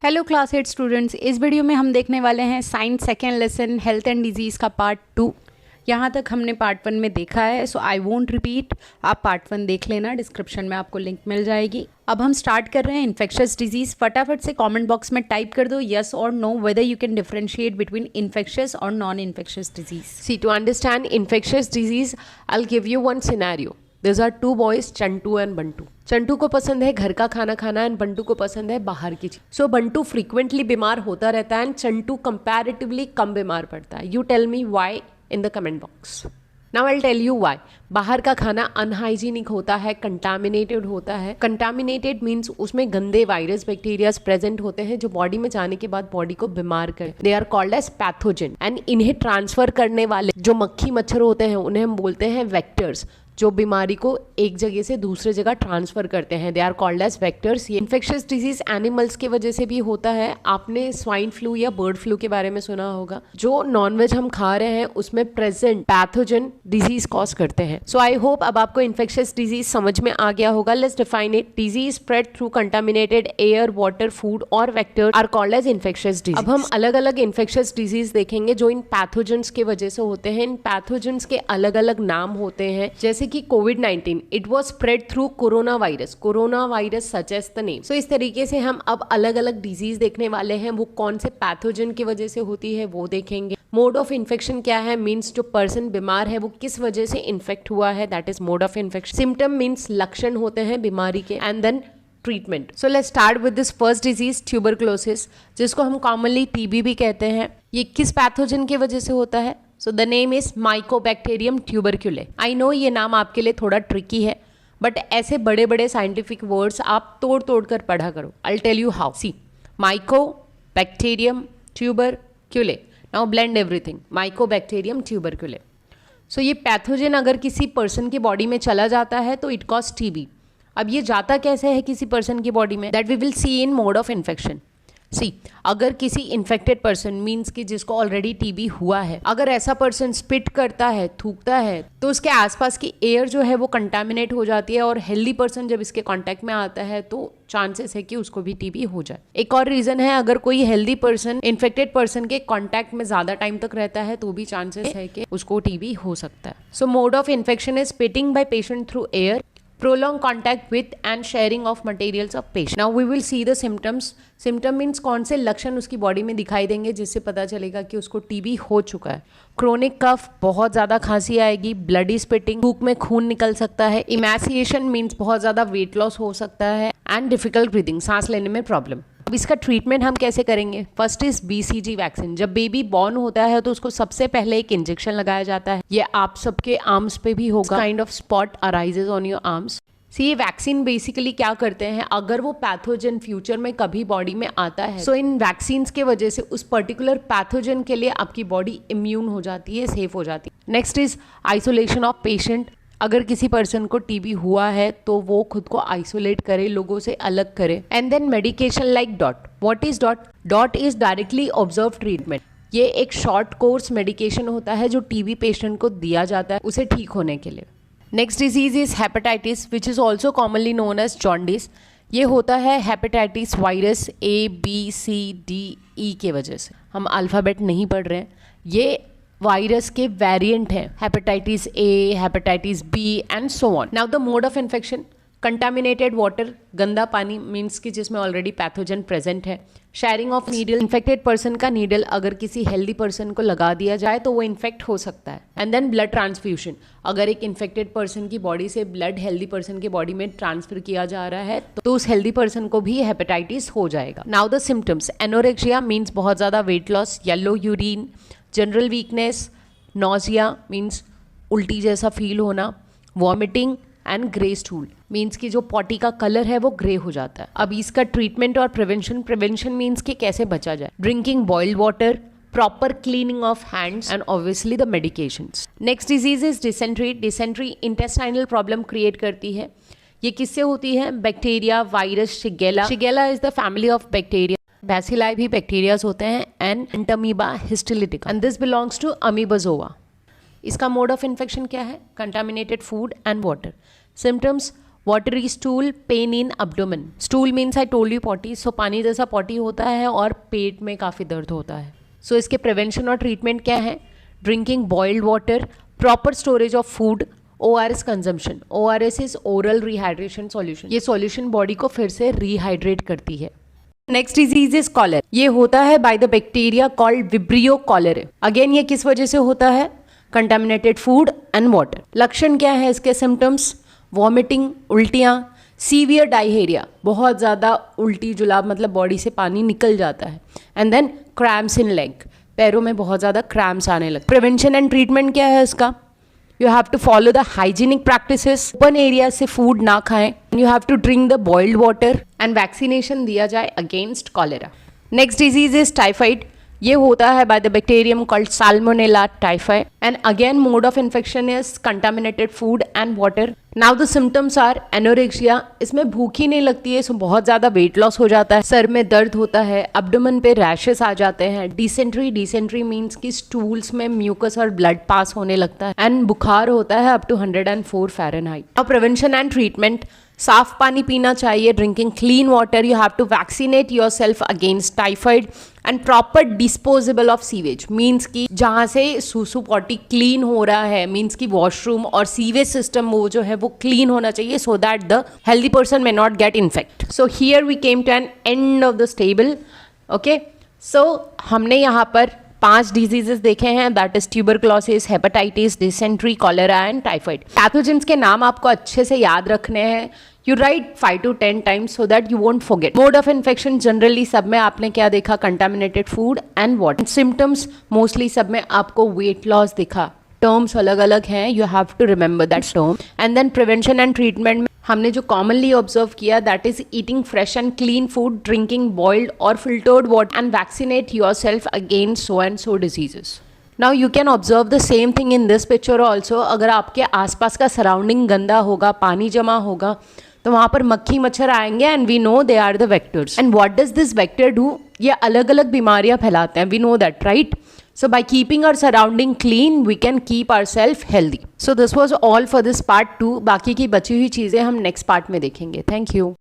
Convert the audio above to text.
Hello class 8 students, इस video में हम देखने वाले हैं science second lesson health and disease का पार्ट 2। यहाँ तक हमने पार्ट 1 में देखा है, सो आई वोंट रिपीट। आप पार्ट 1 देख लेना, डिस्क्रिप्शन में आपको लिंक मिल जाएगी। अब हम स्टार्ट कर रहे हैं इन्फेक्शियस डिजीज़। फटाफट से कमेंट बॉक्स में टाइप कर दो यस और no whether you can differentiate between infectious और non infectious disease. See, to understand infectious disease, I'll give you one scenario. These are two boys, Chantu and Bantu. Chantu को पसंद है घर का खाना खाना एंड बंटू को पसंद है बाहर की चीज। सो बंटू फ्रीक्वेंटली बीमार होता रहता है एंड चंटू कंपैरेटिवली कम बीमार पड़ता है। You tell me why in the comment box. Now I tell you why. बाहर का खाना अनहाइजीनिक होता है, कंटामिनेटेड होता है। कंटामिनेटेड मीन्स उसमें गंदे वायरस बैक्टीरियाज प्रेजेंट होते हैं जो बॉडी में जाने के बाद बॉडी को बीमार कर। They are called as pathogen and इन्हें ट्रांसफर करने वाले जो मक्खी मच्छर होते हैं उन्हें हम बोलते हैं वेक्टर्स, जो बीमारी को एक जगह से दूसरे जगह ट्रांसफर करते हैं। They are called as vectors. ये इन्फेक्शियस डिजीज एनिमल्स की वजह से भी होता है। आपने स्वाइन फ्लू या बर्ड फ्लू के बारे में सुना होगा। जो नॉनवेज हम खा रहे हैं उसमें प्रेजेंट पैथोजन डिजीज कॉज करते हैं। सो आई होप अब आपको इन्फेक्शियस डिजीज समझ में आ गया होगा। Let's define it. Disease spread through contaminated air, water, food और vector are called as infectious disease. अब हम अलग अलग इन्फेक्शियस डिजीज देखेंगे जो इन पैथोजेंस की वजह से होते हैं। इन पैथोजेंस के अलग अलग नाम होते हैं, जैसे कि कोविड-19 it was spread through corona virus suggest the name. So इस तरीके से हम अब अलग अलग डिजीज देखने वाले हैं। वो कौन से पैथोजन की वजह से होती है वो देखेंगे। मोड ऑफ इन्फेक्शन क्या है, मीन्स जो पर्सन बीमार है वो किस वजह से इन्फेक्ट हुआ है, that is mode of infection. Symptom means लक्षण होते हैं बीमारी के and then treatment. So let's start with this first disease, tuberculosis, जिसको हम कॉमनली टीबी भी कहते हैं। ये किस पैथोजन की वजह से होता है? So the name is mycobacterium tuberculae. I know ये नाम आपके लिए थोड़ा ट्रिकी है, बट ऐसे बड़े बड़े साइंटिफिक वर्ड्स आप तोड़ तोड़ कर पढ़ा करो। I tell you how. See, mycobacterium tuberculae. Now blend everything. Mycobacterium tuberculae. So ये पैथोजन अगर किसी पर्सन की बॉडी में चला जाता है तो इट कॉज टीबी। अब ये जाता कैसे है किसी पर्सन की बॉडी में, that we will see in mode of infection. See, अगर किसी इन्फेक्टेड पर्सन मीन्स कि जिसको ऑलरेडी टीबी हुआ है, अगर ऐसा पर्सन स्पिट करता है, थूकता है, तो उसके आसपास की एयर जो है वो कंटामिनेट हो जाती है और हेल्दी पर्सन जब इसके कांटेक्ट में आता है तो चांसेस है कि उसको भी टीबी हो जाए। एक और रीजन है, अगर कोई हेल्दी पर्सन इन्फेक्टेड पर्सन के कांटेक्ट में ज्यादा टाइम तक रहता है तो भी चांसेस है कि उसको टीबी हो सकता है। So mode of infection is spitting by patient through air, prolonged contact with and sharing of materials of patient. Now we will see the symptoms. Symptom means कौन से लक्षण उसकी बॉडी में दिखाई देंगे जिससे पता चलेगा कि उसको टीबी हो चुका है। क्रोनिक कफ, बहुत ज़्यादा खांसी आएगी, ब्लडी स्पिटिंग, थूक में खून निकल सकता है, इमैसिएशन मीन्स बहुत ज़्यादा वेट लॉस हो सकता है एंड डिफिकल्ट ब्रीदिंग, सांस लेने में प्रॉब्लम। अब इसका ट्रीटमेंट हम कैसे करेंगे? First is BCG vaccine. जब बेबी बॉर्न होता है तो उसको सबसे पहले एक इंजेक्शन लगाया जाता है। ये आप सबके आर्म्स पे भी होगा। Kind of spot arises on your arms. See, ये वैक्सीन बेसिकली क्या करते हैं, अगर वो पैथोजन फ्यूचर में कभी बॉडी में आता है, सो इन वैक्सीन्स के वजह से उस पर्टिकुलर पैथोजन के लिए आपकी बॉडी इम्यून हो जाती है, सेफ हो जाती है। Next is isolation of patient. अगर किसी पर्सन को टीबी हुआ है तो वो खुद को आइसोलेट करे, लोगों से अलग करे। And then medication like DOT. What is DOT? DOT is directly observe treatment. ये एक शॉर्ट कोर्स मेडिकेशन होता है जो टीबी पेशेंट को दिया जाता है उसे ठीक होने के लिए। Next disease is hepatitis which is also commonly known as jaundice. ये होता है हेपेटाइटिस वायरस ABCDE के वजह से। हम अल्फ़ाबेट नहीं पढ़ रहे हैं, ये वायरस के वेरिएंट हैं, hepatitis A, hepatitis B and so on. Now the mode of infection, contaminated water, गंदा पानी मीन्स कि जिसमें ऑलरेडी पैथोजन प्रेजेंट है। Sharing of needle, infected person का नीडल अगर किसी हेल्दी पर्सन को लगा दिया जाए तो वो इन्फेक्ट हो सकता है। एंड देन ब्लड ट्रांसफ्यूजन, अगर एक इन्फेक्टेड पर्सन की बॉडी से ब्लड हेल्दी पर्सन की बॉडी में ट्रांसफर किया जा रहा है तो उस हेल्दी पर्सन को भी हेपेटाइटिस हो जाएगा। Now the symptoms, anorexia means बहुत ज़्यादा weight loss, yellow urine, general weakness, nausea means उल्टी जैसा फील होना, vomiting and grey stool means कि जो पॉटी का कलर है वो ग्रे हो जाता है। अब इसका ट्रीटमेंट और प्रिवेंशन मीन्स कि कैसे बचा जाए। Drinking boiled water, proper cleaning of hands and obviously the medications. Next disease is dysentery. Dysentery intestinal problem create करती है। ये किससे होती है? Bacteria, virus, Shigella. Shigella is the family of bacteria. Bacilli भी बैक्टीरियाज होते हैं and Entamoeba histolytica and this belongs to Amoebozoa. इसका मोड ऑफ इन्फेक्शन क्या है? Contaminated food and water. Symptoms, watery stool, pain in abdomen. Stool means I told you potty, so पानी जैसा potty होता है और पेट में काफ़ी दर्द होता है. So इसके prevention और treatment क्या है? Drinking boiled water, proper storage of food, ORS consumption. ORS is oral rehydration solution. ये solution body को फिर से rehydrate करती है. Next disease is cholera. ये होता है by the bacteria called vibrio cholera. Again ये किस वजह से होता है? Contaminated food and water. लक्षण क्या है इसके? सिम्टम्स वॉमिटिंग, उल्टियाँ, सीवियर डायहेरिया, बहुत ज़्यादा उल्टी जुलाब मतलब बॉडी से पानी निकल जाता है, and then cramps in leg, पैरों में बहुत ज़्यादा क्रैम्प्स आने लगते. प्रिवेंशन एंड ट्रीटमेंट क्या है इसका? You have to follow the hygienic practices. Open area से फूड ना खाएं. You have to drink the boiled water and vaccination दिया जाए against cholera. Next disease is typhoid. ये होता है by the bacterium called Salmonella typhi. And again mode of infection is contaminated food and water. Now the symptoms are anorexia. इसमें भूख ही नहीं लगती है, सो बहुत ज़्यादा वेट लॉस हो जाता है, सर में दर्द होता है, abdomen पे रैशेस आ जाते हैं, dysentery मीन्स कि स्टूल्स में म्यूकस और ब्लड पास होने लगता है, एंड बुखार होता है अप टू 104 फ़ारेनहाइट. अब प्रिवेंशन एंड ट्रीटमेंट, साफ पानी पीना चाहिए, drinking clean water, you have to vaccinate yourself against typhoid, and proper disposable of sewage means कि जहाँ से सूसू पॉटी क्लीन हो रहा है, मीन्स कि वॉशरूम और सीवेज सिस्टम वो जो है वो क्लीन होना चाहिए, so that the healthy person may not get infect. So here we came to an end of the table. Okay, so हमने यहाँ पर 5 डिजीजेस देखे हैं, that is tuberculosis, hepatitis, dysentery, cholera and typhoid. Pathogens के नाम आपको अच्छे से याद रखने हैं. You write 5 to 10 times so that you won't forget. Mode of infection generally सब में आपने क्या देखा? Contaminated food and water. Symptoms mostly सब में आपको वेट लॉस दिखा. टर्म्स अलग अलग हैं, you have to remember that term. And then prevention and treatment में हमने जो कॉमनली ऑब्जर्व किया, that is eating fresh and clean food, drinking boiled और filtered water, and vaccinate yourself against so and so diseases. Now you can observe the same thing in this picture also. अगर आपके आसपास का surrounding गंदा होगा, पानी जमा होगा, तो वहाँ पर मक्खी मच्छर आएंगे, and we know they are the vectors. And what does this vector do? ये अलग अलग बीमारियाँ फैलाते हैं, we know that, right? So by keeping our surrounding clean, we can keep ourselves healthy. So this was all for this part 2. बाकी की बची हुई चीज़ें हम next part में देखेंगे. Thank you.